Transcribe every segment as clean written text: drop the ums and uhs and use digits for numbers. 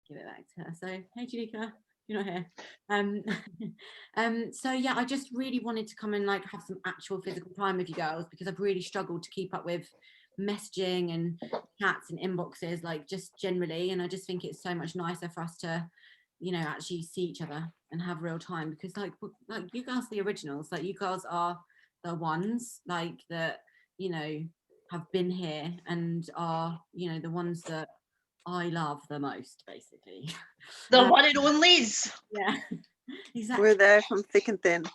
give it back to her. So hey Janika, you're not here. So yeah, I just really wanted to come and like have some actual physical time with you girls, because I've really struggled to keep up with messaging and chats and inboxes, like just generally, and I just think it's so much nicer for us to, you know, actually see each other and have real time, because like you girls are the originals, like you girls are the ones like that, you know, have been here and are, you know, the ones that I love the most, basically. The one and onlys. Yeah, exactly. We're there from thick and thin.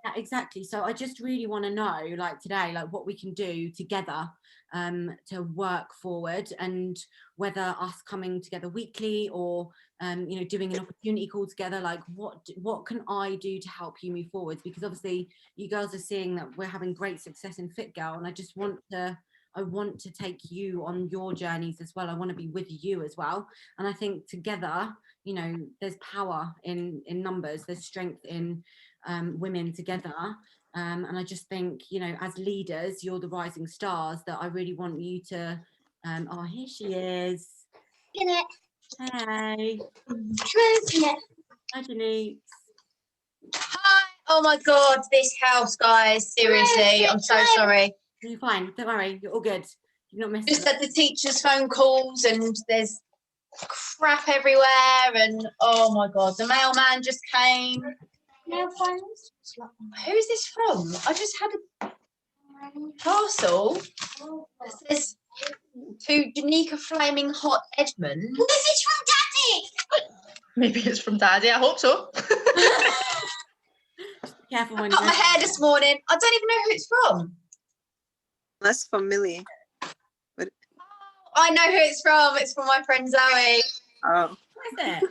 Yeah, exactly. So I just really want to know, like today, like what we can do together to work forward, and whether us coming together weekly or you know, doing an opportunity call together, like what can I do to help you move forwards? Because obviously you girls are seeing that we're having great success in Fit Girl, and I want to take you on your journeys as well. I want to be with you as well. And I think together, you know, there's power in numbers, there's strength in women together. And I just think, you know, as leaders, you're the rising stars that I really want you to. Oh, here she is. Hey. Hey. Hi, Denise. Hi. Oh my God, this house, guys. Seriously, I'm so sorry. You're fine. Don't worry. You're all good. You've not missed Just it. had the teachers' phone calls and there's crap everywhere. And oh my God, the mailman just came. Mailphones? Who's this from? I just had a parcel that says to Janika Flaming Hot Edmund. This is from Daddy. Maybe it's from Daddy. I hope so. Careful I when cut you my hair this morning. I don't even know who it's from. That's from Millie. I know who it's from. It's from my friend Zoe. Oh. What is it?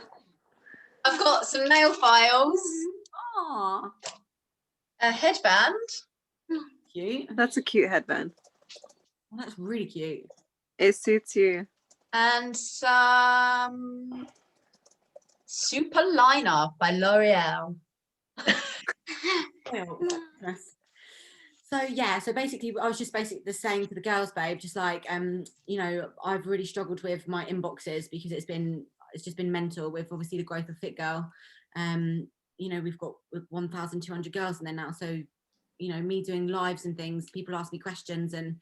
I've got some nail files, Oh, a headband, cute. That's a cute headband. Well, that's really cute. It suits you. and some Super Liner by L'Oreal. Well, yes. So yeah, so basically I was just basically saying to the girls, babe, just like you know, I've really struggled with my inboxes because it's just been mental with obviously the growth of Fit Girl. You know, we've got 1,200 girls in there now, so you know, me doing lives and things, people ask me questions, and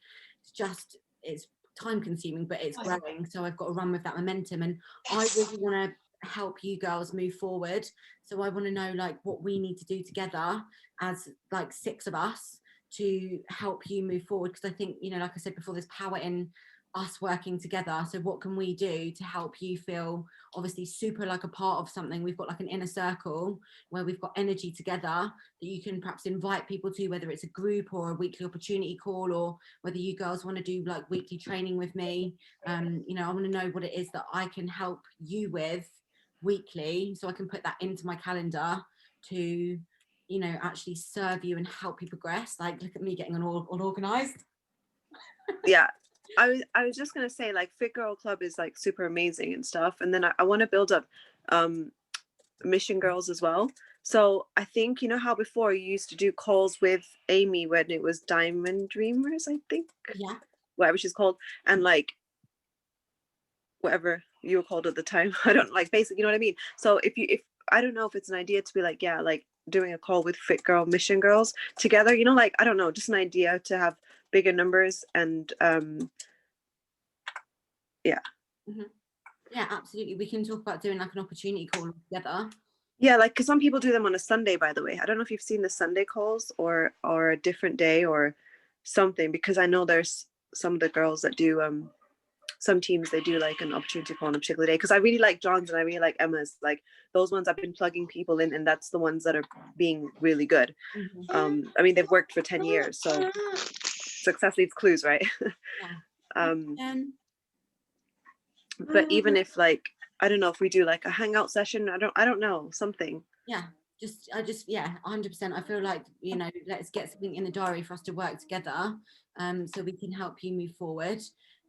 it's time consuming, but it's growing, so I've got to run with that momentum, and I really want to help you girls move forward. So I want to know like what we need to do together as like 6 of us to help you move forward, because I think, you know, like I said before, there's power in us working together. So what can we do to help you feel obviously super like a part of something? We've got like an inner circle where we've got energy together that you can perhaps invite people to, whether it's a group or a weekly opportunity call, or whether you girls want to do like weekly training with me. You know, I want to know what it is that I can help you with weekly, so I can put that into my calendar to, you know, actually serve you and help you progress. Like, look at me getting all organized. Yeah, I was just gonna say, like, Fit Girl Club is like super amazing and stuff, and then I want to build up Mission Girls as well. So I think, you know how before you used to do calls with Amy when it was Diamond Dreamers, I think, Yeah, whatever she's called, and like whatever you were called at the time. I don't like, basically, you know what I mean? So if I don't know if it's an idea to be like, yeah, like doing a call with Fit Girl Mission Girls together, you know, like, I don't know, just an idea to have bigger numbers. And yeah. mm-hmm. Yeah, absolutely. We can talk about doing like an opportunity call together. Yeah, like, because some people do them on a Sunday, by the way. I don't know if you've seen the Sunday calls or a different day or something, because I know there's some of the girls that do some teams, they do like an opportunity call on a particular day, because I really like John's and I really like Emma's. Like, those ones I've been plugging people in, and that's the ones that are being really good. Mm-hmm. I mean, they've worked for 10 years, so success leaves clues, right? Yeah. But even if, like, I don't know, if we do like a hangout session, I don't know, something. Yeah, yeah, 100%. I feel like, you know, let's get something in the diary for us to work together, so we can help you move forward.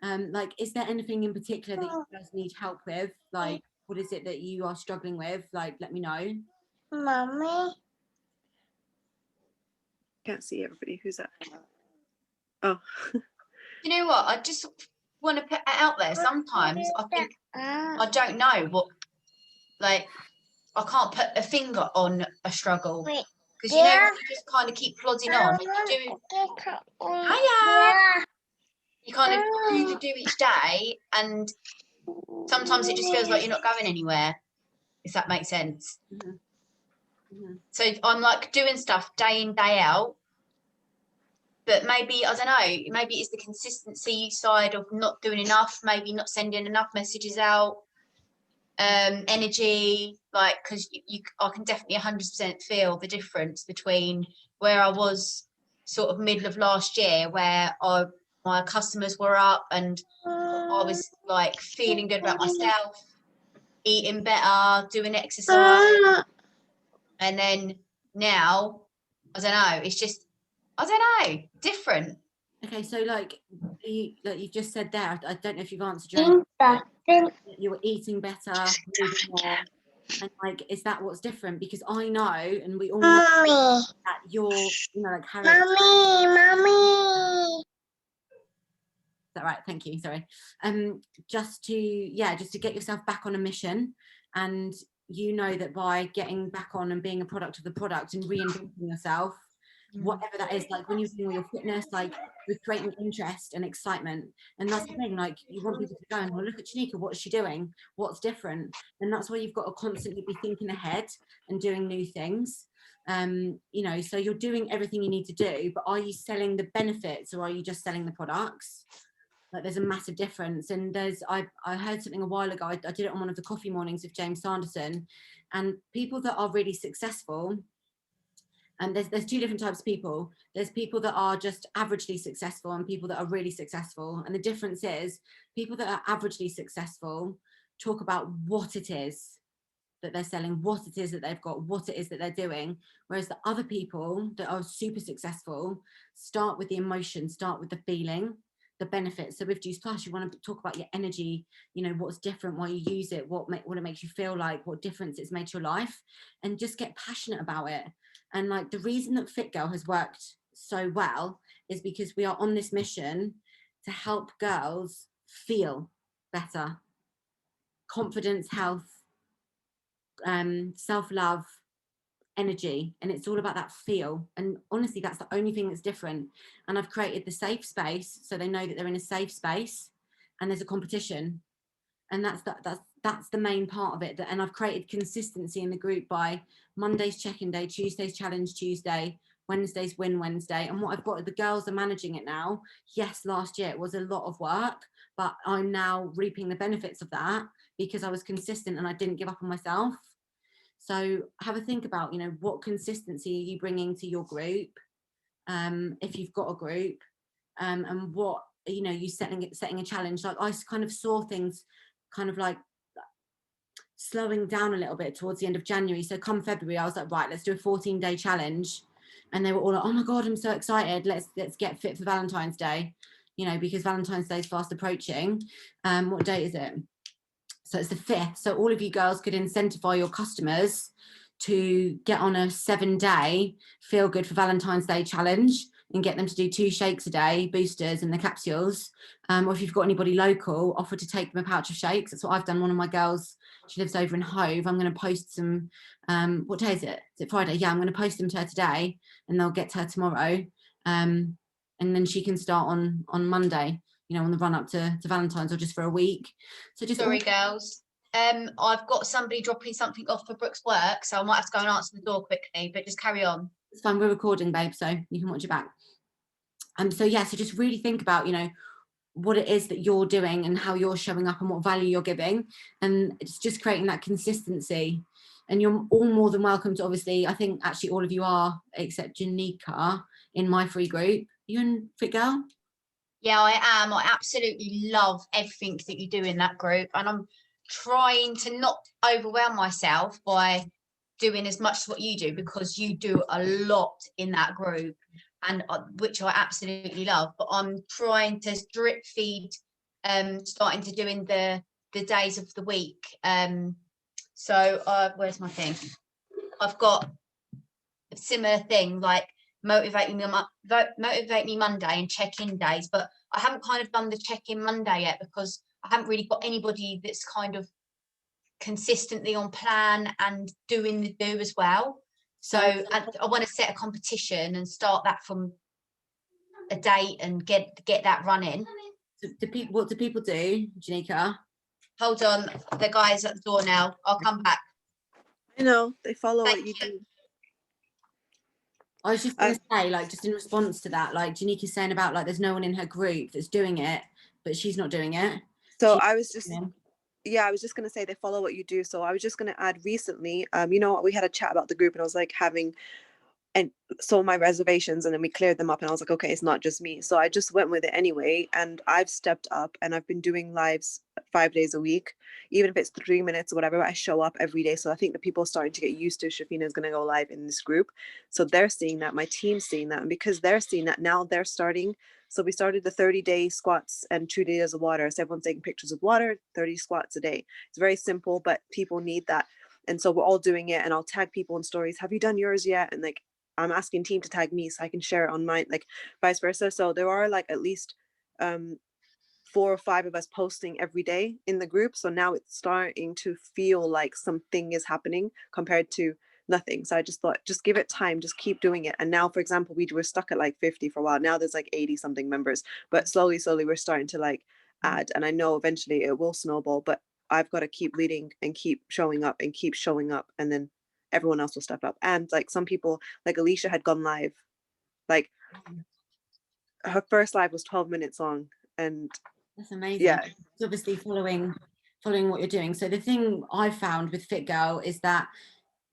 Like, is there anything in particular that you guys need help with? Like, what is it that you are struggling with? Like, let me know. Mommy. Can't see everybody. Who's that? Oh. You know what? I just want to put it out there. Sometimes I think I don't know what like I can't put a finger on a struggle because you know when you just kind of keep plodding on and you do. Hiya. You kind of do each day, and sometimes it just feels like you're not going anywhere. If that makes sense. So I'm like doing stuff day in, day out, but maybe, I don't know, maybe it's the consistency side of not doing enough, maybe not sending enough messages out, energy, like, because I can definitely 100% feel the difference between where I was sort of middle of last year, where my customers were up and I was like feeling good about myself, eating better, doing exercise. And then now, I don't know, it's just, I don't know, different. Okay, so like you just said there, I don't know if you've answered your own, you were eating better, moving more, and like, is that what's different? Because I know, and we all know that you're, you know, like Harriet. Mommy. Is that right? Thank you. Sorry. Just to get yourself back on a mission, and you know that by getting back on and being a product of the product and reinventing yourself, whatever that is, like when you're doing your fitness, like with creating interest and excitement, and that's the thing, like you want people to go and, well, look at Shanika, what's she doing, what's different? And that's why you've got to constantly be thinking ahead and doing new things. You know, so you're doing everything you need to do, but are you selling the benefits or are you just selling the products? Like there's a massive difference. And I heard something a while ago, I did it on one of the coffee mornings with James Sanderson, and people that are really successful, and there's two different types of people. There's people that are just averagely successful and people that are really successful. And the difference is people that are averagely successful talk about what it is that they're selling, what it is that they've got, what it is that they're doing. Whereas the other people that are super successful start with the emotion, start with the feeling, the benefits. So with Juice Plus, you want to talk about your energy, you know, what's different, why you use it, what it makes you feel like, what difference it's made to your life, and just get passionate about it. And like the reason that Fit Girl has worked so well is because we are on this mission to help girls feel better, confidence, health, self-love, energy, and it's all about that feel. And honestly, that's the only thing that's different. And I've created the safe space so they know that they're in a safe space and there's a competition, and that's the main part of it. And I've created consistency in the group by Monday's check-in day, Tuesday's challenge Tuesday, Wednesday's win Wednesday. And what I've got, the girls are managing it now. Yes, last year it was a lot of work, but I'm now reaping the benefits of that because I was consistent and I didn't give up on myself. So have a think about, you know, what consistency are you bringing to your group, if you've got a group, and what, you know, you setting a challenge. Like I kind of saw things kind of like slowing down a little bit towards the end of January. So come February, I was like, right, let's do a 14-day challenge. And they were all like, oh my God, I'm so excited. Let's get fit for Valentine's Day, you know, because Valentine's Day is fast approaching. What date is it? So it's the 5th. So all of you girls could incentivize your customers to get on a 7-day feel good for Valentine's Day challenge and get them to do 2 shakes a day, boosters and the capsules. Or if you've got anybody local, offer to take them a pouch of shakes. That's what I've done. One of my girls, she lives over in Hove. I'm going to post some, what day is it? Is it Friday? Yeah, I'm going to post them to her today and they'll get to her tomorrow. And then she can start on Monday, you know, on the run up to Valentine's, or just for a week. So just sorry girls, I've got somebody dropping something off for Brooke's work, so I might have to go and answer the door quickly, but just carry on. It's fine, we're recording, babe, so you can watch it back. So yeah, so just really think about, you know, what it is that you're doing and how you're showing up and what value you're giving, and it's just creating that consistency. And you're all more than welcome to, obviously, I think actually all of you are, except Janika, in my free group. You in Fit Girl? Yeah, I am. I absolutely love everything that you do in that group, and I'm trying to not overwhelm myself by doing as much as what you do, because you do a lot in that group, and which I absolutely love. But I'm trying to drip feed, starting to doing the days of the week. So where's my thing? I've got a similar thing, like motivate me Monday and check-in days, but I haven't kind of done the check-in Monday yet because I haven't really got anybody that's kind of consistently on plan and doing the do as well. So I want to set a competition and start that from a date and get that running. So what do people do, Janika? Hold on, the guy's at the door now. I'll come back. I know they follow Thank what you do. I was just going to say, like, just in response to that, like Janika's saying about like there's no one in her group that's doing it, but she's not doing it. So She's I was just doing- I was just going to say they follow what you do. So I was just going to add recently, you know what, we had a chat about the group and I was like and so my reservations, and then we cleared them up and I was like, okay, it's not just me. So I just went with it anyway, and I've stepped up and I've been doing lives 5 days a week, even if it's 3 minutes or whatever. I show up every day. So I think the people are starting to get used to Shafina is going to go live in this group. So they're seeing that, my team's seeing that, and because they're seeing that, now they're starting. So we started the 30-day squats and 2 days of water. So everyone's taking pictures of water, 30 squats a day. It's very simple, but people need that. And so we're all doing it, and I'll tag people in stories. Have you done yours yet? And like, I'm asking team to tag me so I can share it on mine, like vice versa. So there are like at least 4 or 5 of us posting every day in the group. So now it's starting to feel like something is happening compared to nothing. So I just thought, just give it time, just keep doing it. And now, for example, we were stuck at like 50 for a while. Now there's like 80 something members, but slowly we're starting to like add. And I know eventually it will snowball, but I've got to keep leading and keep showing up and keep showing up. And then everyone else will step up. And like some people, like Alicia had gone live, like her first live was 12 minutes long. And That's amazing. yeah, It's obviously following what you're doing. So the thing I've found with Fit Girl is that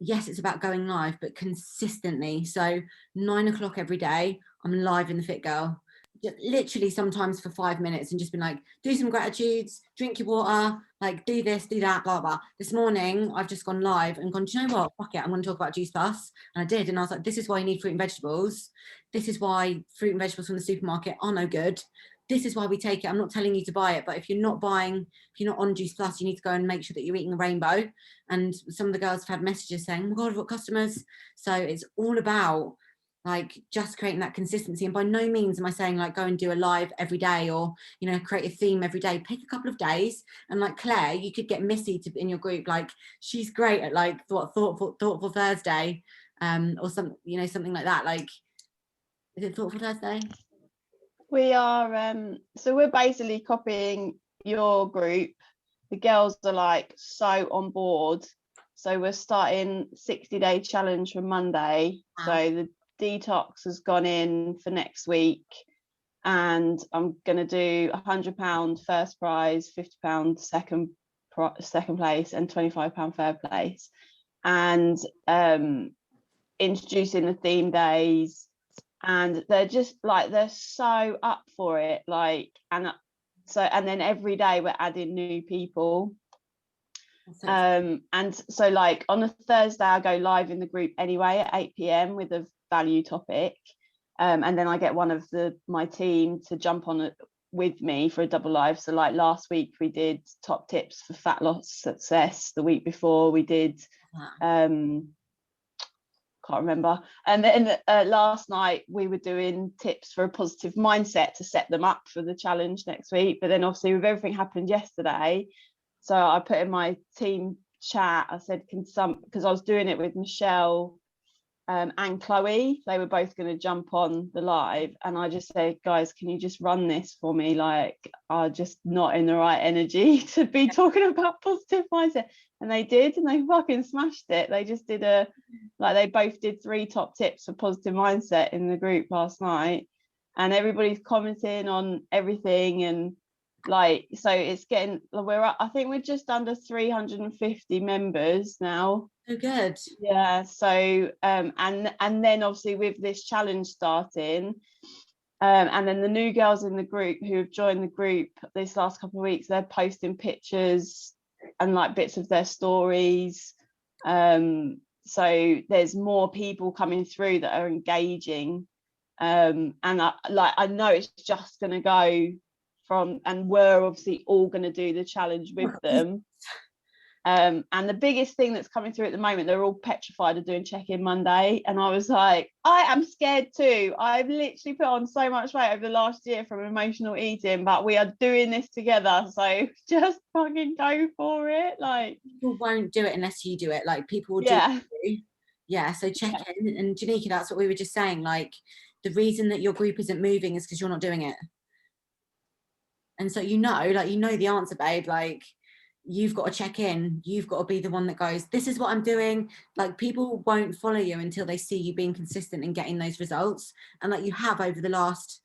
yes, it's about going live, but consistently. So 9 o'clock every day, I'm live in the Fit Girl. Just literally sometimes for 5 minutes and just been like, do some gratitudes, drink your water, like do this, do that, blah, blah. This morning, I've just gone live and gone, do you know what? Fuck it, I'm going to talk about Juice Plus. And I did. And I was like, this is why you need fruit and vegetables. This is why fruit and vegetables from the supermarket are no good. This is why we take it. I'm not telling you to buy it, but if you're not on Juice Plus, you need to go and make sure that you're eating a rainbow. And some of the girls have had messages saying, oh my God, I've got customers. So it's all about like just creating that consistency. And by no means am I saying like go and do a live every day or, you know, create a theme every day. Pick a couple of days. And like Claire, you could get Missy to in your group. Like she's great at like thoughtful Thursday, or some, you know, something like that. Like, is it Thoughtful Thursday? We are so we're basically copying your group. The girls are like so on board. So we're starting 60-day challenge from Monday. Wow. So the detox has gone in for next week, and I'm gonna do £100 first prize, £50 second place, and £25 third place, and introducing the theme days. And they're just like, they're so up for it, like, and then every day we're adding new people. And so like on a Thursday I go live in the group anyway at 8 p.m. with a value topic, and then I get one of my team to jump on it with me for a double live. So like last week we did top tips for fat loss success. The week before we did can't remember, and then last night we were doing tips for a positive mindset to set them up for the challenge next week. But then obviously with everything happened yesterday, so I put in my team chat, I said, because I was doing it with Michelle and Chloe, they were both going to jump on the live, and I just said, guys, can you just run this for me? Like, I'm just not in the right energy to be talking about positive mindset. And they did, and they fucking smashed it. They just did they both did 3 top tips for positive mindset in the group last night, and everybody's commenting on everything. And like, so it's getting, I think we're just under 350 members now. Oh, good. Yeah. So and then obviously with this challenge starting, and then the new girls in the group who have joined the group this last couple of weeks, they're posting pictures and like bits of their stories. So there's more people coming through that are engaging, and I know it's just going to go from, and we're obviously all going to do the challenge with them. And the biggest thing that's coming through at the moment, they're all petrified of doing check-in Monday. And I was like, I am scared too. I've literally put on so much weight over the last year from emotional eating, but we are doing this together. So just fucking go for it. Like, people won't do it unless you do it. Like, people will do yeah. it for you. Yeah, so check in. And Janika, that's what we were just saying. Like, the reason that your group isn't moving is because you're not doing it. And so you know the answer, babe. Like, you've got to check in. You've got to be the one that goes, this is what I'm doing. Like, people won't follow you until they see you being consistent and getting those results. And like you have over the last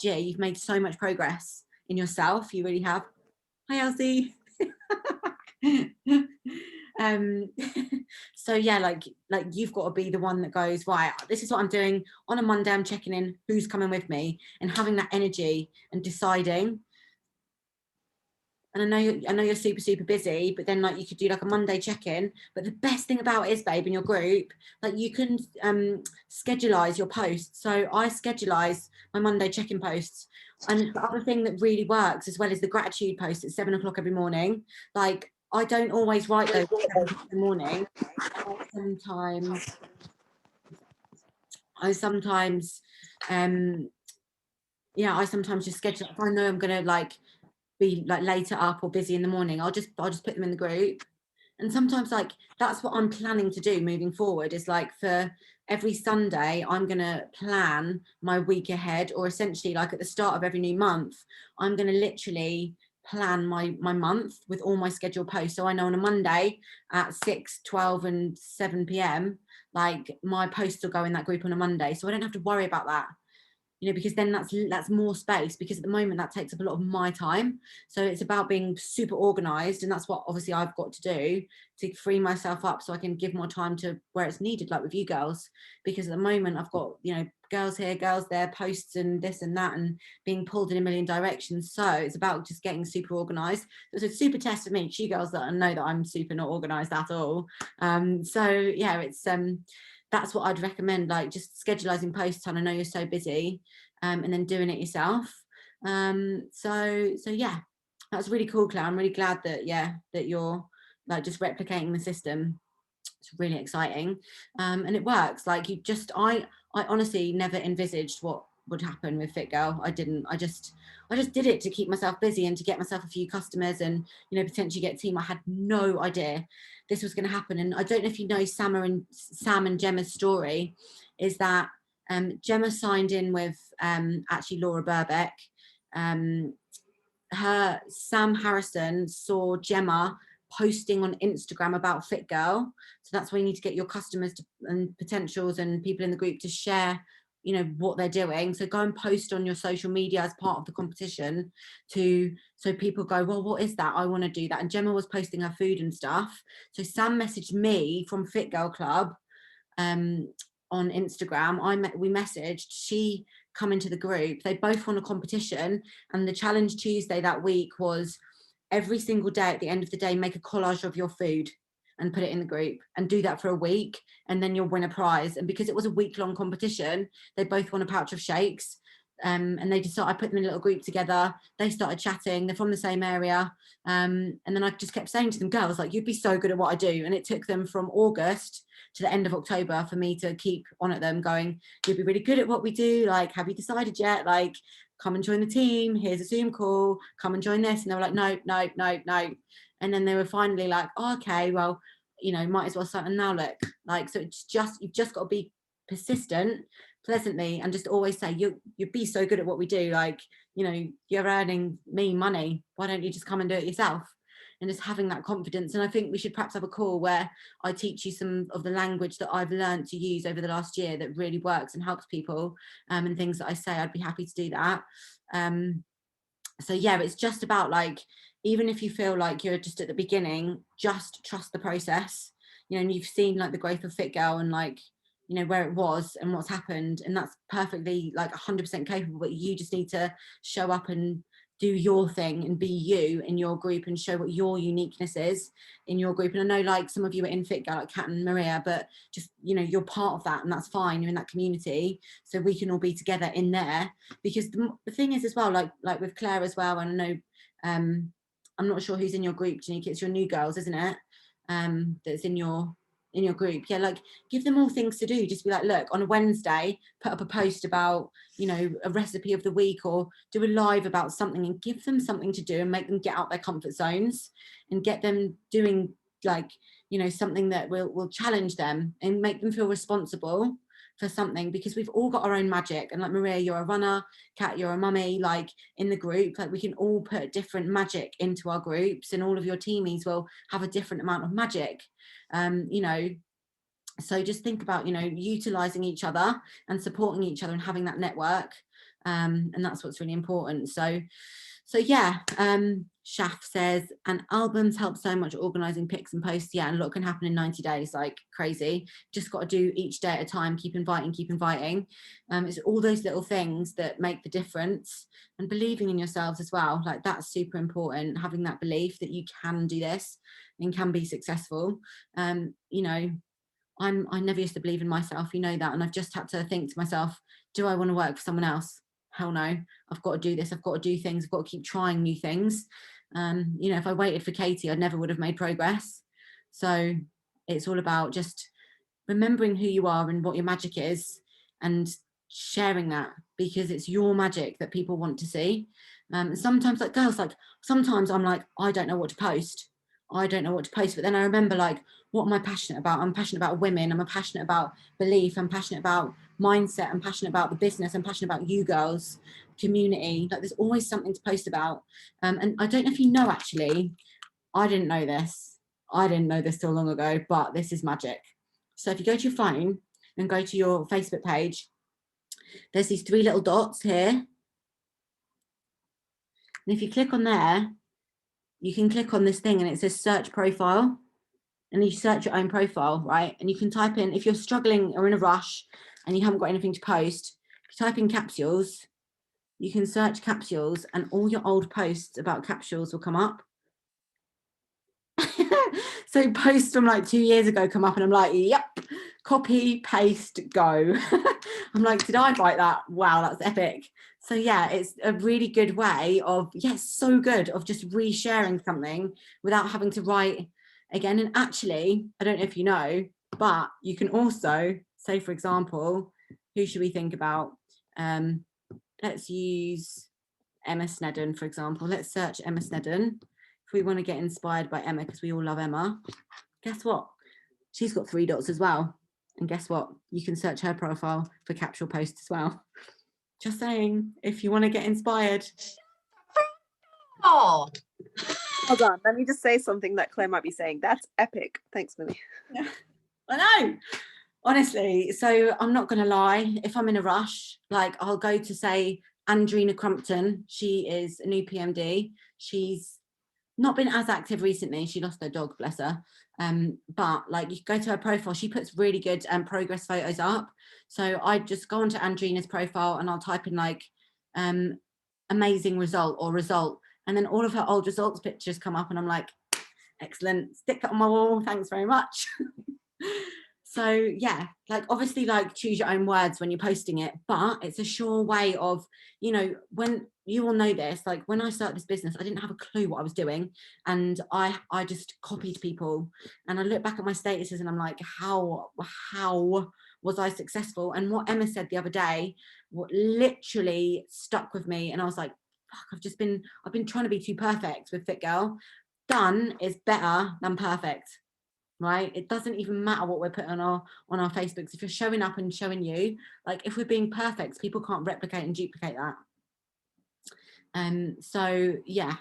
year, you've made so much progress in yourself. You really have. Hi, Elsie. So yeah, like you've got to be the one that goes, right, this is what I'm doing on a Monday. I'm checking in who's coming with me and having that energy and deciding. And I know you're super busy, but then like you could do like a Monday check-in. But the best thing about it is, babe, in your group, like you can schedulize your posts. So I schedulize my Monday check-in posts. And the other thing that really works as well is the gratitude post at 7 o'clock every morning. Like, I don't always write those at 7 o'clock in the morning. I sometimes just schedule, if I know I'm gonna like be like later up or busy in the morning, I'll just put them in the group. And sometimes like that's what I'm planning to do moving forward, is like for every Sunday I'm gonna plan my week ahead, or essentially like at the start of every new month I'm gonna literally plan my month with all my scheduled posts. So I know on a Monday at 6, 12 and 7 p.m. like my posts will go in that group on a Monday, so I don't have to worry about that, you know, because then that's more space, because at the moment that takes up a lot of my time. So it's about being super organized, and that's what obviously I've got to do to free myself up so I can give more time to where it's needed, like with you girls, because at the moment I've got, you know, girls here, girls there, posts and this and that, and being pulled in a million directions. So it's about just getting super organized. It was a super test for me, you girls that know that I'm super not organized at all. So yeah, it's that's what I'd recommend, like just scheduling posts, and I know you're so busy, and then doing it yourself. So yeah, that's really cool, Claire. I'm really glad that that you're like just replicating the system. It's really exciting, and it works. Like I honestly never envisaged what would happen with Fit Girl. I didn't. I just did it to keep myself busy and to get myself a few customers and, you know, potentially get a team. I had no idea this was going to happen. And I don't know if you know Sam and Gemma's story, is that Gemma signed in with actually Laura Burbeck. Sam Harrison saw Gemma posting on Instagram about Fit Girl, so that's why you need to get your customers and potentials and people in the group to share, you know, what they're doing. So go and post on your social media as part of the competition, so people go, well, what is that? I want to do that. And Gemma was posting her food and stuff, so Sam messaged me from Fit Girl Club on Instagram. We messaged, she come into the group, they both won a competition, and the challenge Tuesday that week was every single day at the end of the day make a collage of your food and put it in the group, and do that for a week, and then you'll win a prize. And because it was a week-long competition, they both won a pouch of shakes. And they decided, I put them in a little group together, they started chatting, they're from the same area, and then I just kept saying to them, girls, like, you'd be so good at what I do. And it took them from August to the end of October for me to keep on at them, going, you'd be really good at what we do, like, have you decided yet? Like, come and join the team, here's a Zoom call, come and join this. And they were like, no. And then they were finally like, oh, okay, well, you know, might as well start. And now look, like, so it's just, you've just got to be persistent pleasantly and just always say, you'd be so good at what we do, like, you know, you're earning me money, why don't you just come and do it yourself? And just having that confidence. And I think we should perhaps have a call where I teach you some of the language that I've learned to use over the last year that really works and helps people, and things that I say. I'd be happy to do that. So yeah, it's just about, like, even if you feel like you're just at the beginning, just trust the process, you know. And you've seen like the growth of Fit Girl and, like, you know, where it was and what's happened, and that's perfectly like 100% capable. But you just need to show up and do your thing and be you in your group and show what your uniqueness is in your group. And I know, like, some of you are in Fit Girl, like Kat and Maria, but just, you know, you're part of that, and that's fine. You're in that community, so we can all be together in there. Because the thing is as well, like with Claire as well, and I know I'm not sure who's in your group, Janique, it's your new girls, isn't it? That's in your group. Yeah, like give them all things to do. Just be like, look, on a Wednesday, put up a post about, you know, a recipe of the week, or do a live about something, and give them something to do and make them get out their comfort zones and get them doing, like, you know, something that will challenge them and make them feel responsible for something, because we've all got our own magic. And like, Maria, you're a runner, Kat, you're a mummy, like in the group, like we can all put different magic into our groups, and all of your teamies will have a different amount of magic. You know, so just think about, you know, utilizing each other and supporting each other and having that network, and that's what's really important. So yeah, Shaf says, and albums help so much, organizing pics and posts. Yeah, and a lot can happen in 90 days, like crazy. Just got to do each day at a time, keep inviting. It's all those little things that make the difference, and believing in yourselves as well. Like that's super important, having that belief that you can do this and can be successful. You know, I never used to believe in myself, you know that, and I've just had to think to myself, do I want to work for someone else? Hell no. I've got to do this, I've got to do things, I've got to keep trying new things. You know, if I waited for Katie, I never would have made progress. So it's all about just remembering who you are and what your magic is, and sharing that, because it's your magic that people want to see. Sometimes, like girls, like sometimes I'm like, I don't know what to post, but then I remember, like, what am I passionate about? I'm passionate about women, I'm passionate about belief, I'm passionate about mindset, I'm passionate about the business, I'm passionate about you girls, community. Like there's always something to post about. And I don't know if you know, actually, I didn't know this till long ago, but this is magic. So if you go to your phone and go to your Facebook page, there's these 3 little dots here, and if you click on there, you can click on this thing and it says search profile, and you search your own profile, right? And you can type in, if you're struggling or in a rush and you haven't got anything to post, if you type in capsules, you can search capsules, and all your old posts about capsules will come up. So posts from like 2 years ago come up, and I'm like, yep, copy, paste, go. I'm like, did I write that? Wow, that's epic. So yeah, it's a really good way of, yes, so good, of just resharing something without having to write again. And actually, I don't know if you know, but you can also say, for example, who should we think about? Let's use Emma Snedden, for example. Let's search Emma Snedden. If we want to get inspired by Emma, because we all love Emma, guess what? She's got 3 dots as well. And guess what? You can search her profile for capsule posts as well. Just saying, if you want to get inspired. Oh, Hold on, let me just say something that Claire might be saying. That's epic. Thanks, Millie. Yeah, I know. Honestly, so I'm not going to lie. If I'm in a rush, like I'll go to, say, Andrina Crumpton. She is a new PMD. She's not been as active recently. She lost her dog, bless her. But like, you go to her profile, she puts really good progress photos up. So I just go onto Andrina's profile and I'll type in like amazing result or result, and then all of her old results pictures come up, and I'm like, excellent, stick that on my wall, thanks very much. So yeah, like obviously, like choose your own words when you're posting it, but it's a sure way of, you know, when you all know this, like when I started this business, I didn't have a clue what I was doing, and I just copied people, and I look back at my statuses and I'm like, how was I successful? And what Emma said the other day, what literally stuck with me, and I was like, fuck, I've been trying to be too perfect with Fit Girl. Done is better than perfect. Right, it doesn't even matter what we're putting on our Facebooks. If you're showing up and showing you, like if we're being perfect, people can't replicate and duplicate that. So yeah,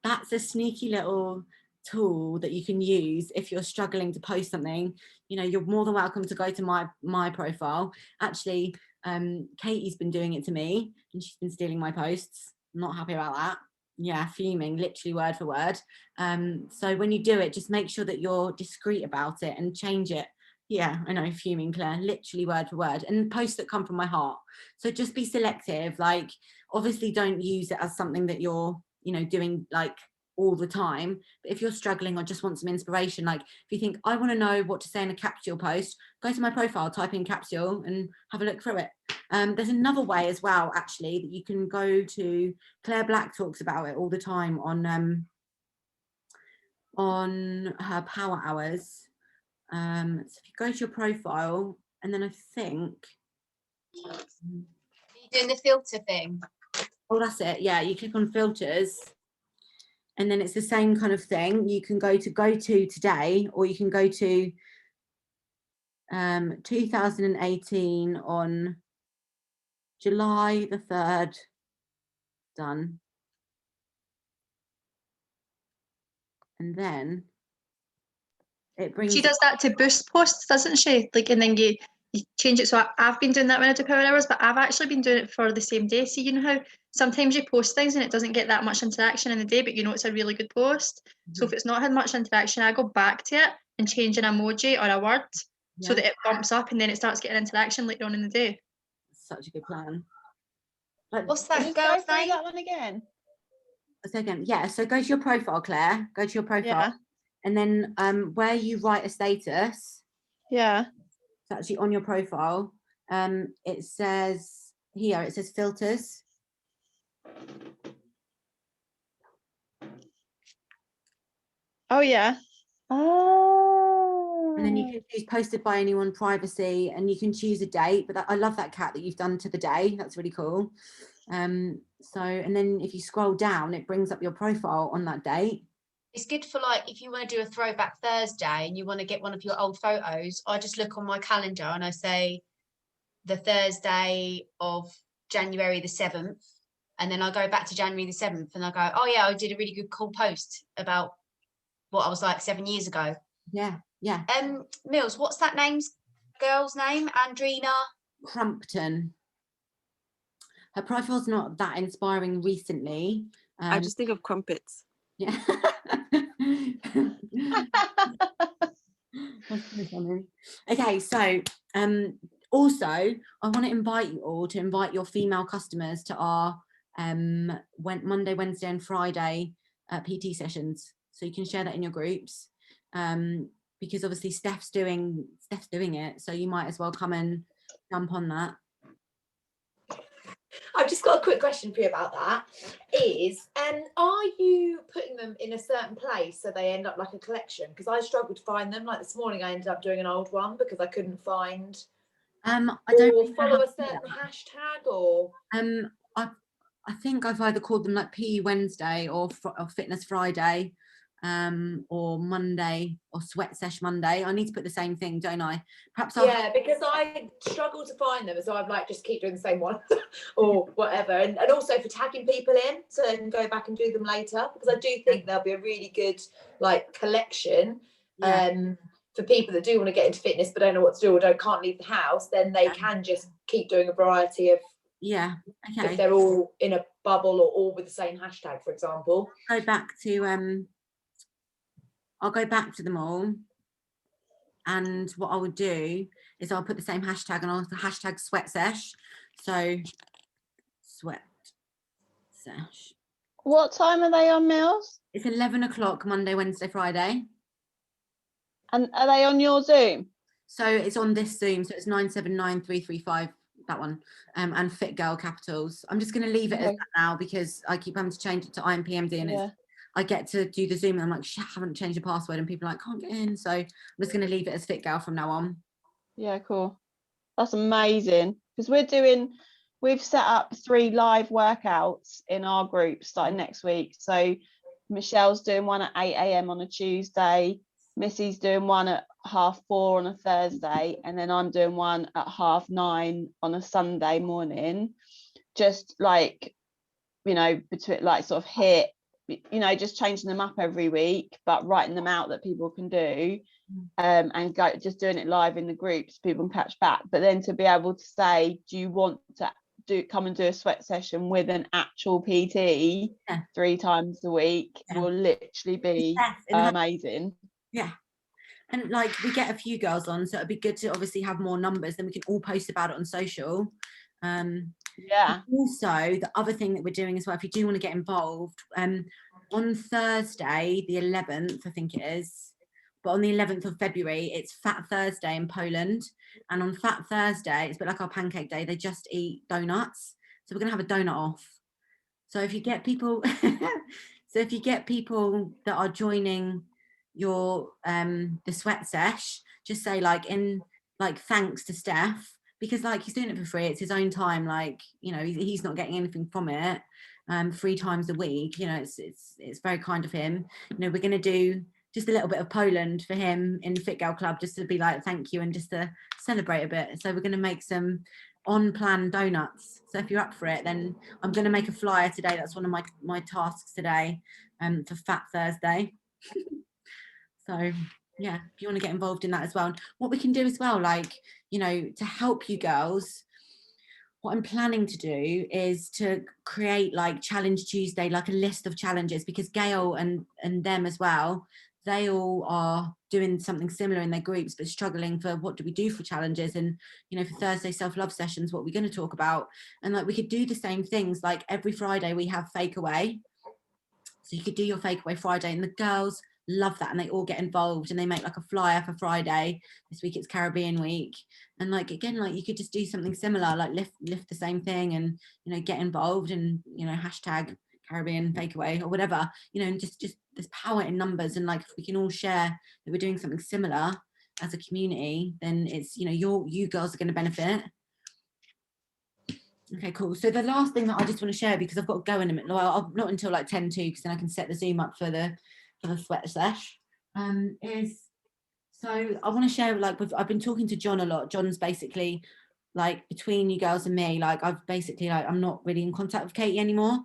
that's a sneaky little tool that you can use if you're struggling to post something. You know, you're more than welcome to go to my profile. Actually, Katie's been doing it to me, and she's been stealing my posts. I'm not happy about that. Yeah, fuming, literally word for word. So when you do it, just make sure that you're discreet about it and change it. Yeah, I know, fuming, Claire, literally word for word, and posts that come from my heart. So just be selective. Like, obviously don't use it as something that you're, you know, doing like all the time. But if you're struggling or just want some inspiration, like if you think, I want to know what to say in a capsule post, go to my profile, type in capsule and have a look through it. There's another way as well, actually, that you can go to. Claire Black talks about it all the time on on her power hours. So if you go to your profile, and then I think, Are you doing the filter thing? oh, that's it. Yeah, you click on filters, and then it's the same kind of thing. You can go to today, or you can go to 2018 on July the 3rd. Done. And then it brings. She does that to boost posts, doesn't she? Like, and then you change it. So I've been doing that when I do power hours, but I've actually been doing it for the same day. So you know how sometimes you post things and it doesn't get that much interaction in the day, but you know it's a really good post. So if it's not had much interaction, I go back to it and change an emoji or a word so that it bumps up, and then it starts getting interaction later on in the day. Such a good plan. What's Can that you girl's go through name? that one again? So again, yeah. So go to your profile, Claire. Go to your profile, Yeah. and then where you write a status, Yeah. it's actually on your profile. It says here. It says filters. Oh yeah. Oh. And then you can choose posted by anyone, privacy, and you can choose a date. But I love that cat that you've done to the day. That's really cool. So, and then if you scroll down, it brings up your profile on that date. It's good for, like, if you want to do a throwback Thursday and you want to get one of your old photos, I just look on my calendar and I say the Thursday of January the 7th. And then I go back to January the 7th and I go, oh yeah, I did a really good cool post about what I was like 7 years ago. Yeah, yeah. Mills, what's that girl's name? Andrina Crumpton. Her profile's not that inspiring recently. I just think of crumpets. Yeah. That's so funny. Okay, so also I want to invite you all to invite your female customers to our Monday, Wednesday, and Friday PT sessions. So you can share that in your groups. Because obviously Steph's doing it, so you might as well come and jump on that. I've just got a quick question for you about that. Are you putting them in a certain place so they end up like a collection? Because I struggled to find them. Like this morning, I ended up doing an old one because I couldn't find. I don't or really know follow how a to do certain that. hashtag or. I think I've either called them like PE Wednesday or Fitness Friday, or Monday or Sweat Sesh Monday. I need to put the same thing, don't I? Perhaps I'll. Yeah, because I struggle to find them, so I'm like, just keep doing the same one or whatever. And also for tagging people in so they can go back and do them later, because I do think there'll be a really good like collection. Yeah. For people that do want to get into fitness but don't know what to do or can't leave the house, then they can just keep doing a variety of. Yeah. Okay. If they're all in a bubble or all with the same hashtag, for example. I'll go back to them all, and what I would do is I'll put the same hashtag and I'll hashtag Sweat Sesh. So Sweat Sesh. What time are they on, Mills? It's 11 o'clock Monday, Wednesday, Friday. And are they on your Zoom? So it's on this Zoom. So it's 979-335, that one. And Fit Girl capitals. I'm just going to leave it as that now because I keep having to change it to IMPMD, and I get to do the Zoom and I'm like, I haven't changed the password, and people are like, can't get in. So I'm just going to leave it as Fit Girl from now on. Yeah, cool. That's amazing, because we've set up 3 live workouts in our group starting next week. So Michelle's doing one at 8 a.m. on a Tuesday, Missy's doing one at 4:30 on a Thursday, and then I'm doing one at 9:30 on a Sunday morning. Just like, between like sort of hit, just changing them up every week, but writing them out that people can do, and go just doing it live in the groups, people can catch back. But then to be able to say, do you want to come and do a sweat session with an actual PT 3 times a week, will literally be amazing. Yeah. And like we get a few girls on, so it'd be good to obviously have more numbers, then we can all post about it on social. Also, the other thing that we're doing as well, if you do want to get involved, on Thursday the 11th, I think it is, but on the 11th of February, it's Fat Thursday in Poland, and on Fat Thursday, it's a bit like our pancake day, they just eat donuts, so we're gonna have a donut off. So if you get people that are joining your the sweat sesh, just say like thanks to Steph, because like he's doing it for free, it's his own time, like, you know, he's not getting anything from it, 3 times a week, you know, it's very kind of him. You know, we're going to do just a little bit of Poland for him in the Fit Girl Club, just to be like thank you and just to celebrate a bit. So we're going to make some on plan donuts, so if you're up for it, then I'm going to make a flyer today. That's one of my tasks today, for Fat Thursday. So yeah, if you want to get involved in that as well. And what we can do as well, like, you know, to help you girls, what I'm planning to do is to create like Challenge Tuesday, like a list of challenges, because Gail and them as well, they all are doing something similar in their groups, but struggling for what do we do for challenges. And, you know, for Thursday self-love sessions, what we're going to talk about. And like we could do the same things, like every Friday we have Fake Away. So you could do your Fake Away Friday, and the girls love that, and they all get involved, and they make like a flyer for Friday. This week it's Caribbean week, and like again, like you could just do something similar, like lift the same thing, and, you know, get involved, and, you know, hashtag Caribbean Fake Away or whatever, you know, and just there's power in numbers. And like if we can all share that we're doing something similar as a community, then it's, you know, you girls are going to benefit. Okay, cool. So the last thing that I just want to share, because I've got to go in a minute, well, not until like 10 to, because then I can set the Zoom up for the sweat sesh, is, so I want to share, like, I've been talking to John a lot. John's basically like, between you girls and me, like I've basically, like, I'm not really in contact with Katie anymore,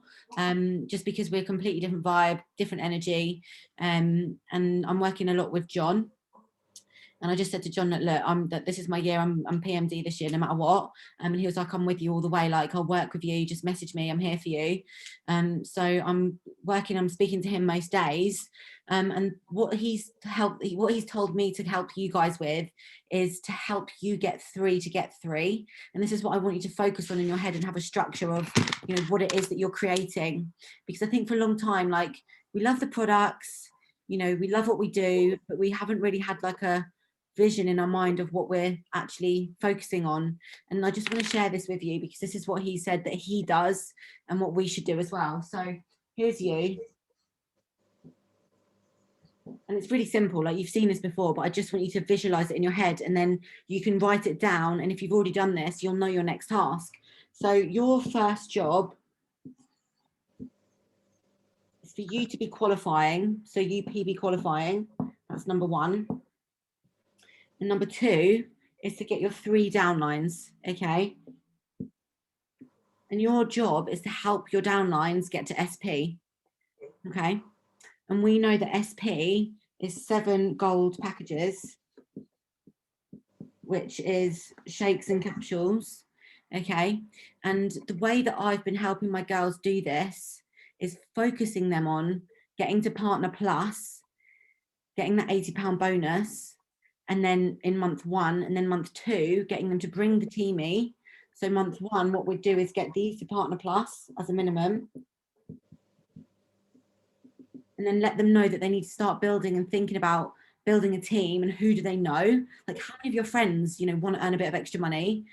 just because we're a completely different vibe, different energy, and I'm working a lot with John. And I just said to John, look, that this is my year, I'm PMD this year, no matter what. And he was like, I'm with you all the way. Like, I'll work with you. Just message me. I'm here for you. So I'm speaking to him most days. And what he's told me to help you guys with is to help you get 3 to get 3. And this is what I want you to focus on in your head, and have a structure of, you know, what it is that you're creating. Because I think for a long time, like, we love the products, you know, we love what we do, but we haven't really had like a vision in our mind of what we're actually focusing on. And I just want to share this with you, because this is what he said that he does, and what we should do as well. So here's you. And it's really simple, like you've seen this before, but I just want you to visualize it in your head, and then you can write it down. And if you've already done this, you'll know your next task. So your first job is for you to be qualifying. So you PB qualifying, that's number 1. And number 2 is to get your 3 downlines, okay? And your job is to help your downlines get to SP, okay? And we know that SP is 7 gold packages, which is shakes and capsules, okay? And the way that I've been helping my girls do this is focusing them on getting to Partner Plus, getting that £80 bonus, and then in month 1, and then month 2, getting them to bring the teamie. So month 1, what we'd do is get these to Partner Plus as a minimum, and then let them know that they need to start building and thinking about building a team. And who do they know? Like, how many of your friends, you know, want to earn a bit of extra money?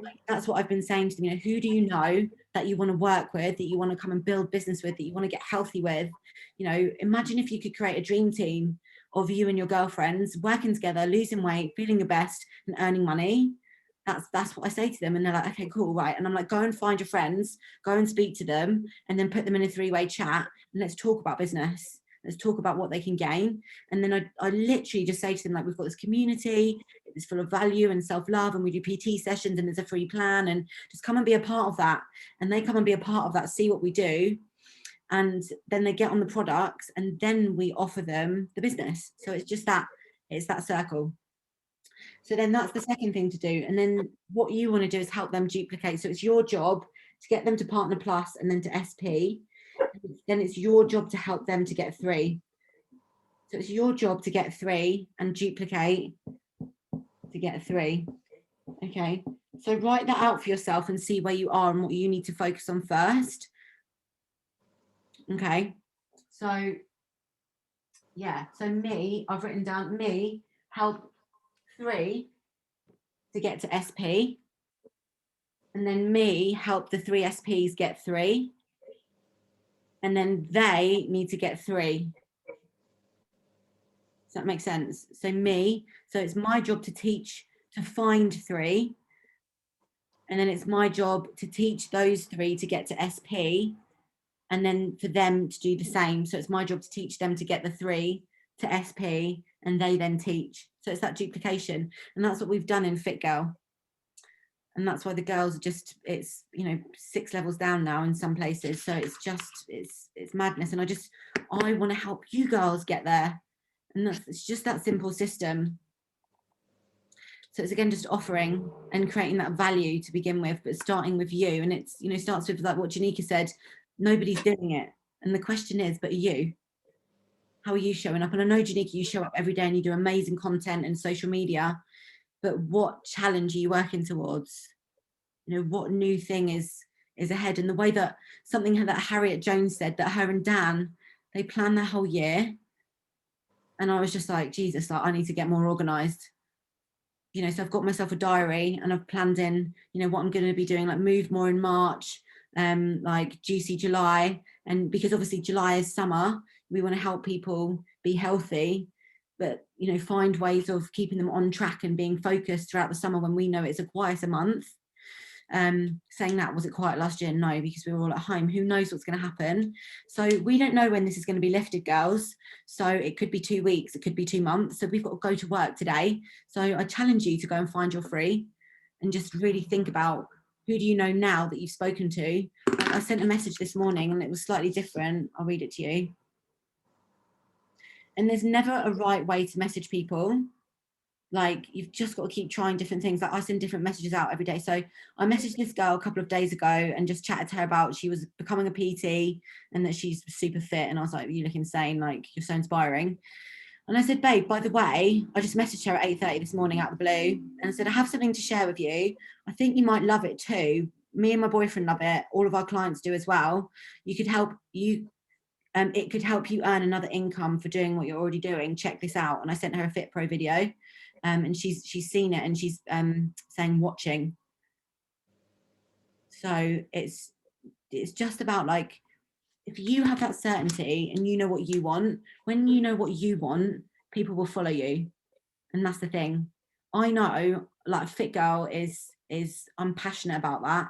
Like, that's what I've been saying to them, you know, who do you know that you want to work with, that you want to come and build business with, that you want to get healthy with? You know, imagine if you could create a dream team of you and your girlfriends working together, losing weight, feeling your best, and earning money. That's what I say to them. And they're like, okay, cool, right. And I'm like, go and find your friends, go and speak to them, and then put them in a 3-way chat, and let's talk about business. Let's talk about what they can gain. And then I literally just say to them, like, we've got this community, it's full of value and self-love, and we do PT sessions, and there's a free plan, and just come and be a part of that. And they come and be a part of that, see what we do. And then they get on the products, and then we offer them the business. So it's just that, it's that circle. So then that's the second thing to do. And then what you want to do is help them duplicate. So it's your job to get them to Partner Plus and then to SP. Then it's your job to help them to get 3. So it's your job to get 3 and duplicate to get 3. Okay. So write that out for yourself and see where you are and what you need to focus on first. Okay. So yeah. So me, I've written down me help 3 to get to SP, and then me help the 3 SPs get 3, and then they need to get 3. Does that make sense? So it's my job to teach, to find 3, and then it's my job to teach those 3 to get to SP, and then for them to do the same. So it's my job to teach them to get the 3 to SP, and they then teach. So it's that duplication, and that's what we've done in Fit Girl. And that's why the girls are just, it's, you know, 6 levels down now in some places. So it's just, it's madness. And I want to help you girls get there. And it's just that simple system. So it's again just offering and creating that value to begin with, but starting with you. And it's, you know, starts with like what Janika said, nobody's doing it. And the question is, but are you? How are you showing up? And I know, Janika, you show up every day and you do amazing content and social media, but what challenge are you working towards? You know, what new thing is ahead? And the way that something that Harriet Jones said, that her and Dan, they plan their whole year. And I was just like, Jesus, like, I need to get more organized. You know, so I've got myself a diary and I've planned in, you know, what I'm going to be doing, like Move More in March, like Juicy July. And because obviously July is summer, we want to help people be healthy, but, you know, find ways of keeping them on track and being focused throughout the summer when we know it's a quieter month. Saying that, was it quiet last year? No, because we were all at home. Who knows what's going to happen? So we don't know when this is going to be lifted, girls. So it could be 2 weeks, it could be 2 months. So we've got to go to work today. So I challenge you to go and find your 3 and just really think about, who do you know now that you've spoken to? I sent a message this morning and it was slightly different. I'll read it to you. And there's never a right way to message people. Like, you've just got to keep trying different things. Like, I send different messages out every day. So I messaged this girl a couple of days ago and just chatted to her about, she was becoming a PT and that she's super fit. And I was like, you look insane, like, you're so inspiring. And I said, babe, by the way, I just messaged her at 8:30 this morning out of the blue, and I said, I have something to share with you. I think you might love it too. Me and my boyfriend love it. All of our clients do as well. You could help you. It could help you earn another income for doing what you're already doing. Check this out. And I sent her a Fit Pro video, and she's seen it, and she's saying watching. So it's just about, like, if you have that certainty and you know what you want, when you know what you want, people will follow you. And that's the thing. I know, like, Fit Girl is I'm passionate about that.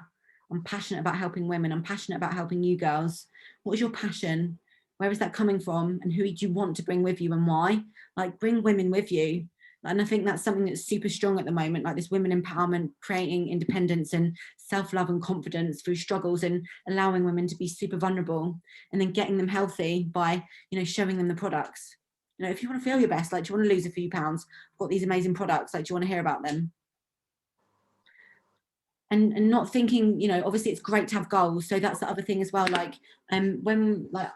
I'm passionate about helping women. I'm passionate about helping you girls. What is your passion? Where is that coming from? And who do you want to bring with you and why? Like, bring women with you. And I think that's something that's super strong at the moment, like this women empowerment, creating independence and self-love and confidence through struggles, and allowing women to be super vulnerable, and then getting them healthy by, you know, showing them the products. You know, if you want to feel your best, like, do you want to lose a few pounds? I've got these amazing products, like, do you want to hear about them? And not thinking, you know, obviously it's great to have goals. So that's the other thing as well. Like, when, like,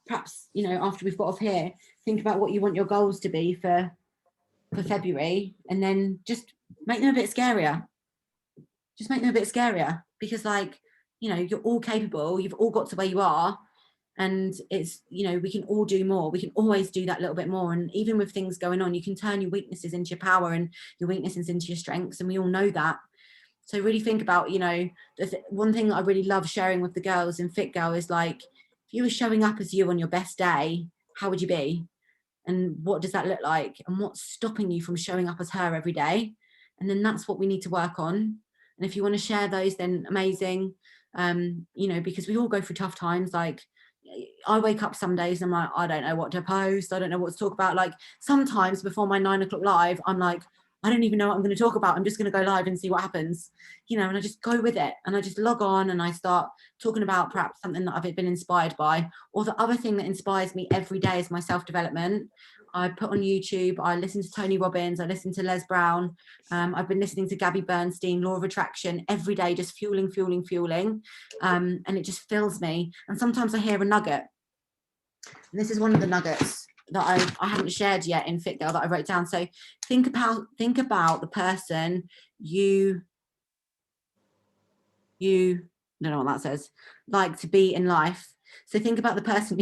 perhaps, you know, after we've got off here, think about what you want your goals to be for February, and then just make them a bit scarier. Just make them a bit scarier, because, like, you know, you're all capable, you've all got to where you are, and it's, you know, we can all do more. We can always do that little bit more. And even with things going on, you can turn your weaknesses into your power and your weaknesses into your strengths, and we all know that. So really think about, you know, one thing that I really love sharing with the girls in Fit Girl is, like, if you were showing up as you on your best day, how would you be? And what does that look like? And what's stopping you from showing up as her every day? And then that's what we need to work on. And if you want to share those, then amazing. You know, because we all go through tough times. Like, I wake up some days and I'm like, I don't know what to post. I don't know what to talk about. Like, sometimes before my 9 o'clock live, I'm like, I don't even know what I'm going to talk about. I'm just going to go live and see what happens, you know, and I just go with it, and I just log on and I start talking about perhaps something that I've been inspired by. Or the other thing that inspires me every day is my self-development. I put on YouTube, I listen to Tony Robbins, I listen to Les Brown. I've been listening to Gabby Bernstein, Law of Attraction, every day, just fueling. And it just fills me. And sometimes I hear a nugget. And this is one of the nuggets that I haven't shared yet in Fit Girl that I wrote down. So think about the person you don't know what that says, like to be in life. So think about the person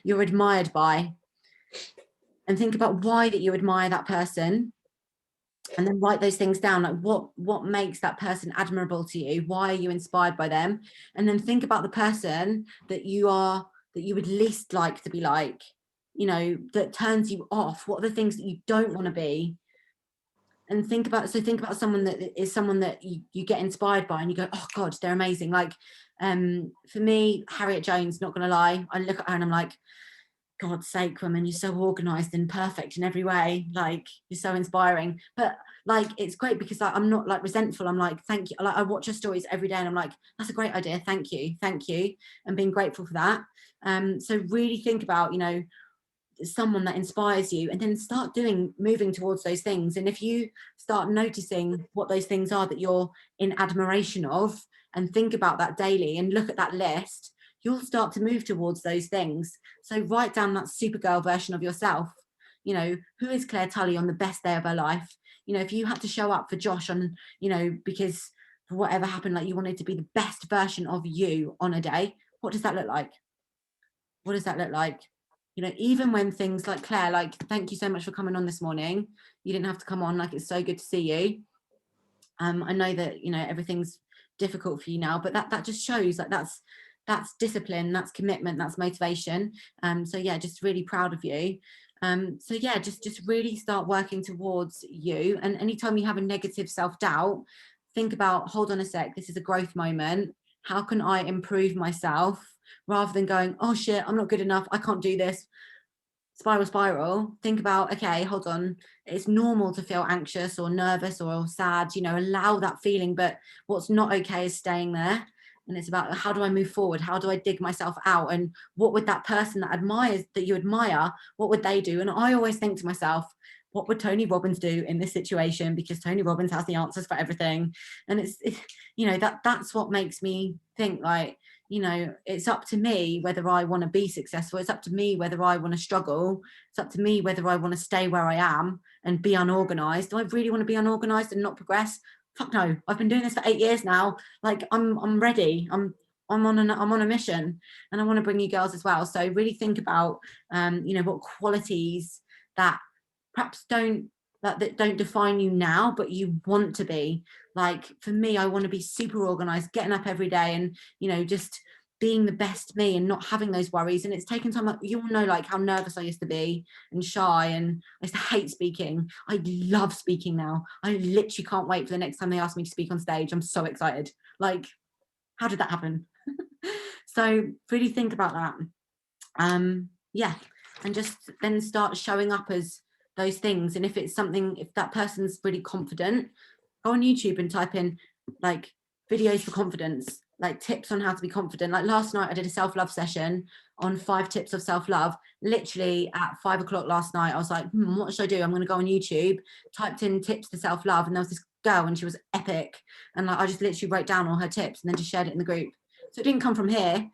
you're admired by, and think about why that you admire that person, and then write those things down. Like, what makes that person admirable to you? Why are you inspired by them? And then think about the person that you would least like to be like. you know, that turns you off? What are the things that you don't want to be? And think about someone that is someone that you get inspired by and you go, oh God, they're amazing. Like, for me, Harriet Jones, not gonna lie, I look at her and I'm like, God's sake, woman, you're so organized and perfect in every way. Like, you're so inspiring. But like, it's great because like, I'm not like resentful. I'm like, thank you. Like, I watch her stories every day and I'm like, that's a great idea. Thank you. And being grateful for that. So really think about, you know, someone that inspires you, and then start moving towards those things. And if you start noticing what those things are that you're in admiration of, and think about that daily and look at that list, you'll start to move towards those things. So write down that Supergirl version of yourself. You know, who is Claire Tully on the best day of her life? You know, if you had to show up for Josh on, you know, because for whatever happened, like you wanted to be the best version of you on a day, what does that look like? What does that look like? You know, even when things like Claire, like, thank you so much for coming on this morning. You didn't have to come on. Like, it's so good to see you. I know that, you know, everything's difficult for you now, but that just shows like that's discipline, that's commitment, that's motivation. So yeah, just really proud of you. So yeah, just really start working towards you. And anytime you have a negative self-doubt, think about, hold on a sec, this is a growth moment. How can I improve myself? Rather than going, oh shit, I'm not good enough, I can't do this, spiral. Think about, okay, hold on, it's normal to feel anxious or nervous or sad, you know, allow that feeling, but what's not okay is staying there. And it's about, how do I move forward? How do I dig myself out? And what would that person that you admire, what would they do? And I always think to myself, what would Tony Robbins do in this situation? Because Tony Robbins has the answers for everything. And it's you know, that's what makes me think, like, you know, it's up to me whether I want to be successful. It's up to me whether I want to struggle. It's up to me whether I want to stay where I am and be unorganized. Do I really want to be unorganized and not progress? Fuck no. I've been doing this for 8 years now. Like, I'm ready. I'm on a mission, and I want to bring you girls as well. So really think about, you know, what qualities that perhaps that don't define you now, but you want to be. Like, for me, I want to be super organized, getting up every day and, you know, just being the best me and not having those worries. And it's taken time. Like, you all know, like, how nervous I used to be and shy, and I used to hate speaking. I love speaking now. I literally can't wait for the next time they ask me to speak on stage. I'm so excited. Like, how did that happen? So really think about that. Yeah, and just then start showing up as those things. And if it's something, if that person's really confident, go on YouTube and type in like videos for confidence, like tips on how to be confident. Like last night I did a self-love session on 5 tips of self-love. Literally at 5 o'clock last night I was like, what should I do? I'm going to go on YouTube, typed in tips for self-love, and there was this girl and she was epic, and like I just literally wrote down all her tips and then just shared it in the group. So it didn't come from here.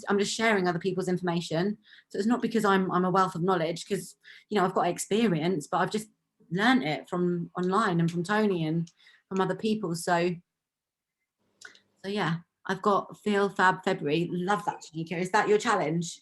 I'm just sharing other people's information. So it's not because I'm a wealth of knowledge, because, you know, I've got experience, but I've just learned it from online and from Tony and from other people. So yeah, I've got Feel Fab February. Love that, Tanika. Is that your challenge?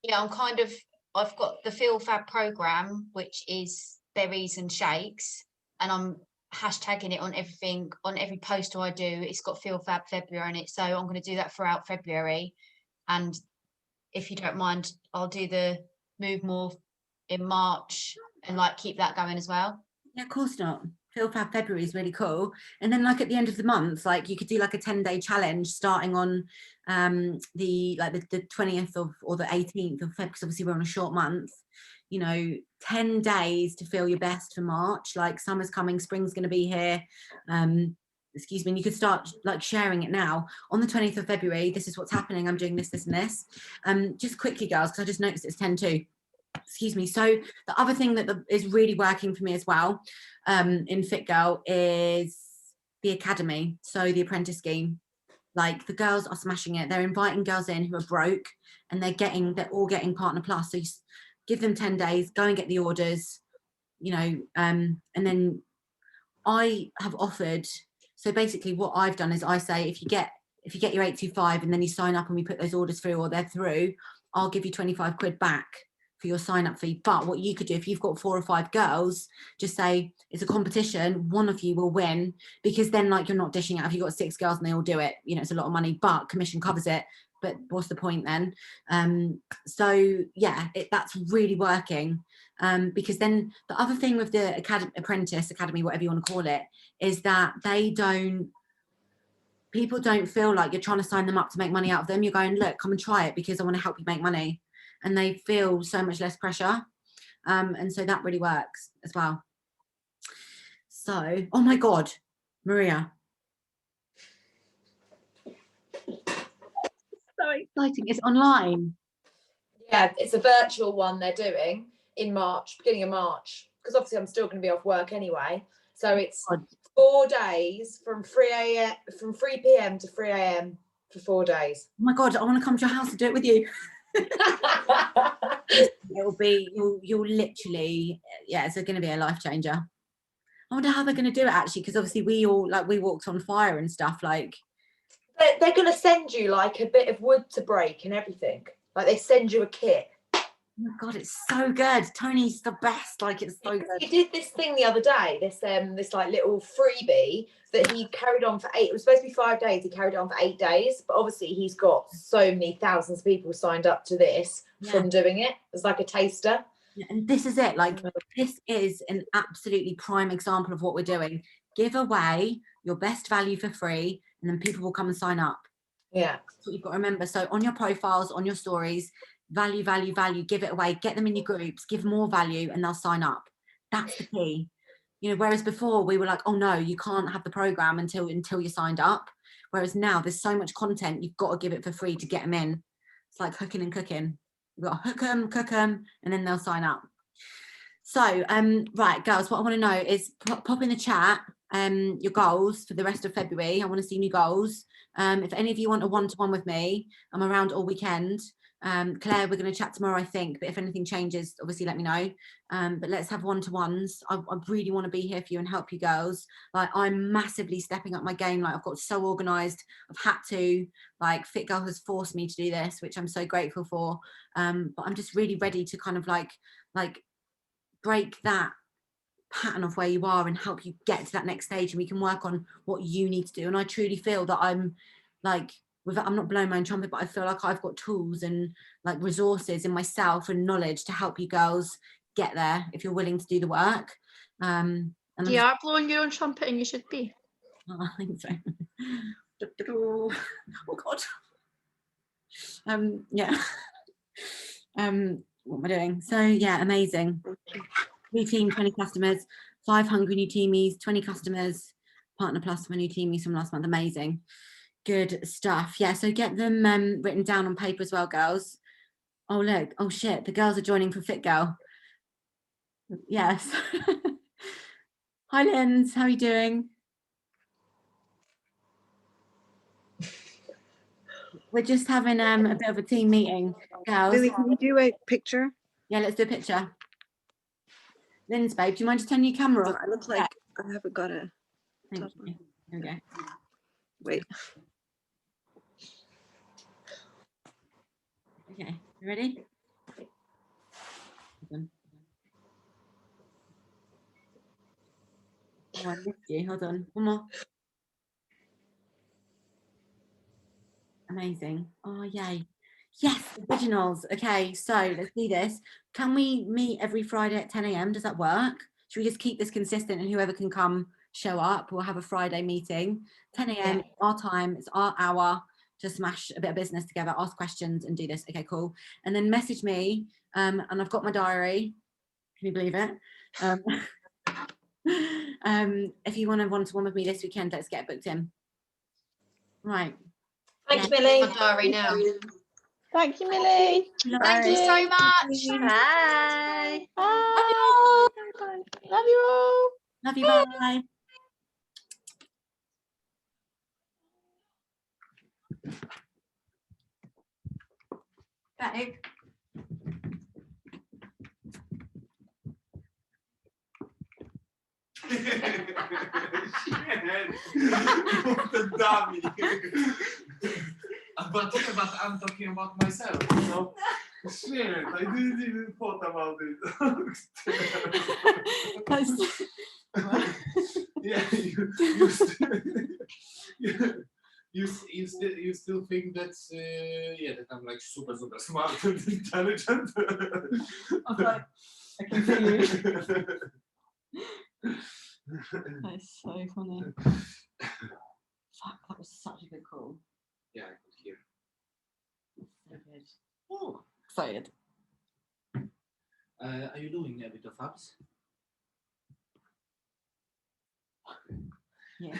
Yeah, I've got the Feel Fab program, which is berries and shakes, and I'm hashtagging it on everything, on every poster I do. It's got Feel Fab February in it, so I'm going to do that throughout February. And if you don't mind, I'll do the Move More in March and like keep that going as well. Yeah, of course not. Feel Fab February is really cool. And then like at the end of the month, like you could do like a 10-day challenge starting on the 20th of or the 18th of Feb, because obviously we're on a short month. You know, 10 days to feel your best for March. Like, summer's coming, spring's going to be here. Excuse me, and you could start like sharing it now. On the 20th of February, this is what's happening. I'm doing this, this and this. Just quickly, girls, because I just noticed it's 10:02. Excuse me. So the other thing that is really working for me as well in Fit Girl is the academy. So the apprentice scheme. Like, the girls are smashing it. They're inviting girls in who are broke, and they're all getting Partner Plus. So you give them 10 days, go and get the orders, you know, and then I have offered. So basically what I've done is I say, if you get your 825 and then you sign up and we put those orders through, or they're through, I'll give you 25 quid back for your sign up fee. But what you could do, if you've got 4 or 5 girls, just say it's a competition, one of you will win, because then like you're not dishing out. If you've got 6 girls and they all do it, you know, it's a lot of money, but commission covers it. But what's the point then? So yeah, that's really working, because then the other thing with the apprentice academy, whatever you want to call it, is that people don't feel like you're trying to sign them up to make money out of them. You're going, look, come and try it because I want to help you make money, and they feel so much less pressure, and so that really works as well. So, oh my God, Maria. So exciting. It's online. Yeah, it's a virtual one they're doing in March, beginning of March, because obviously I'm still going to be off work anyway. So it's 4 days from 3 p.m. to 3 a.m. for 4 days. Oh my God, I want to come to your house and do it with you. It'll be, you'll literally, yeah, it's going to be a life changer. I wonder how they're going to do it actually, because obviously we walked on fire and stuff, like. They're going to send you like a bit of wood to break and everything. Like they send you a kit. Oh my God, it's so good. Tony's the best. Like, it's so good. He did this thing the other day, this like little freebie that he carried on for 8. It was supposed to be 5 days. He carried on for 8 days, but obviously he's got so many thousands of people signed up to this from doing it. It's like a taster. Yeah, and this is it. Like, this is an absolutely prime example of what we're doing. Give away your best value for free, and then people will come and sign up. Yeah, that's what you've got to remember. So on your profiles, on your stories, value, give it away, get them in your groups, give more value, and they'll sign up. That's the key. You know, whereas before we were like, oh no, you can't have the program until you're signed up. Whereas now there's so much content, you've got to give it for free to get them in. It's like hooking and cooking. You've got to hook them, cook them, and then they'll sign up. So right, girls, what I want to know is pop in the chat your goals for the rest of February. I want to see new goals. If any of you want a one-to-one with me, I'm around all weekend. Claire, we're going to chat tomorrow, I think, but if anything changes, obviously let me know. But let's have one-to-ones. I really want to be here for you and help you girls. Like, I'm massively stepping up my game. Like, I've got so organized. I've had to, like, Fit Girl has forced me to do this, which I'm so grateful for. But I'm just really ready to kind of like break that pattern of where you are and help you get to that next stage, and we can work on what you need to do. And I truly feel that I'm like, I'm not blowing my own trumpet, but I feel like I've got tools and like resources in myself and knowledge to help you girls get there if you're willing to do the work. And you are blowing your own trumpet, and you should be. Oh, I think so. Oh God. Yeah. What am I doing? So yeah, amazing. 3 team, 20 customers, 5 hungry new teamies, 20 customers, partner plus for new teamies from last month. Amazing. Good stuff. Yeah, so get them written down on paper as well, girls. Oh look, oh shit, the girls are joining for Fit Girl. Yes. Hi Lens, how are you doing? We're just having a bit of a team meeting, girls. Lily, can you do a picture? Yeah, let's do a picture. Lens, babe, do you mind just turning your camera off? I look like I haven't got a. Thank you. There we go. Wait. Okay, you ready? Hold on. Oh, I missed you. Hold on. One more. Amazing. Oh, yay. Yes, originals. Okay, so let's do this. Can we meet every Friday at 10 a.m? Does that work? Should we just keep this consistent, and whoever can come show up? We'll have a Friday meeting, 10 a.m, our time, it's our hour to smash a bit of business together, ask questions and do this. Okay, cool. And then message me, and I've got my diary. Can you believe it? If you want to one-to-one with me this weekend, let's get booked in. Right. Thanks, Millie. My diary now. Thank you, Millie. Thank you so much. Bye. Bye. Love you all. Love you. Bye. Babe. What a dummy. But I'm talking about myself, you know. Shit, I didn't even thought about it. That's- Yeah, you still, you still think that's yeah, that I'm like super smart and intelligent. Okay, I can see you. That's so funny. Fuck, that was such a good call. Yeah, I could hear. So good. Oh, excited. Are you doing a bit of abs? Yeah.